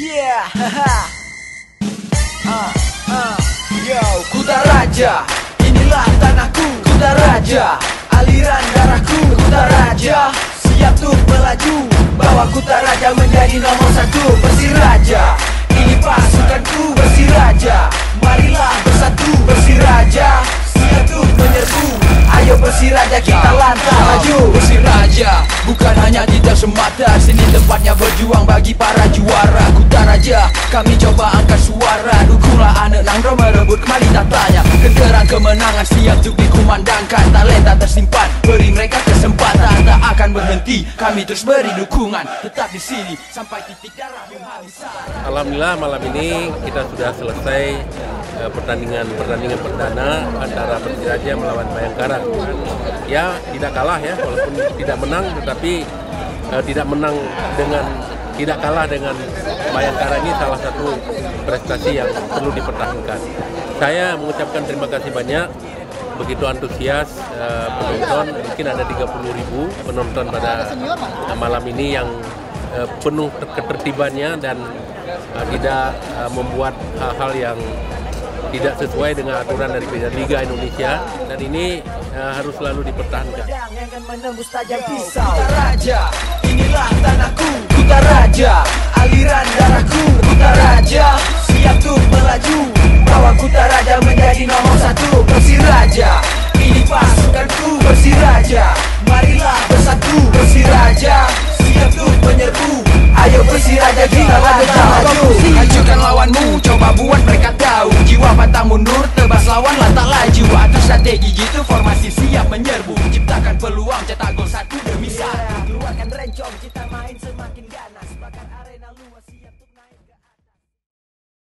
Yeah, haha. Yo, Kutaraja, inilah tanahku, Kutaraja, aliran darahku, Kutaraja, siap tuh melaju, bawa Kutaraja menjadi nomor satu. Persiraja, ini pasukanku, Persiraja, marilah bersatu, Persiraja, siap tuh menyerbu. Ayo Persiraja kita lantang maju. Persiraja bukan hanya tidak semata, sini tempatnya berjuang bagi para juara. Kutaraja kami coba angkat suara, dukunglah anak Nangro merebut kembali tatanya. Genderang kemenangan siap untuk dikumandangkan, talenta tersimpan, beri mereka kesempatan. Tak akan berhenti, kami terus beri dukungan, tetap di sini sampai titik darah penghabisan. Alhamdulillah malam ini kita sudah selesai pertandingan perdana antara Persiraja melawan Bayangkara. Ya tidak kalah ya, walaupun tidak menang, tetapi tidak kalah dengan Bayangkara ini salah satu prestasi yang perlu dipertahankan. Saya mengucapkan terima kasih banyak, begitu antusias penonton, mungkin ada 30.000 penonton pada malam ini yang penuh ketertibannya dan tidak membuat hal-hal yang tidak sesuai dengan aturan dari Liga Indonesia, dan ini harus selalu dipertahankan. Yang akan menembus tajam pisau. Kutaraja, inilah tanahku, Kutaraja, aliran darahku, Kutaraja, siap tuh melaju, bawa Kutaraja menjadi nomor satu. Persiraja, ini pasukanku, Persiraja, marilah bersatu, Persiraja, siap tuh menyerbu. Ayo Persiraja kita lantang maju. Hancurkan lawanmu, coba buat mereka tahu, jiwa pantang mundur, tebas lawan lantak laju. Atur strategi gitu, formasi siap menyerbu, ciptakan peluang, cetak gol satu demi satu. Keluarkan rencong kita.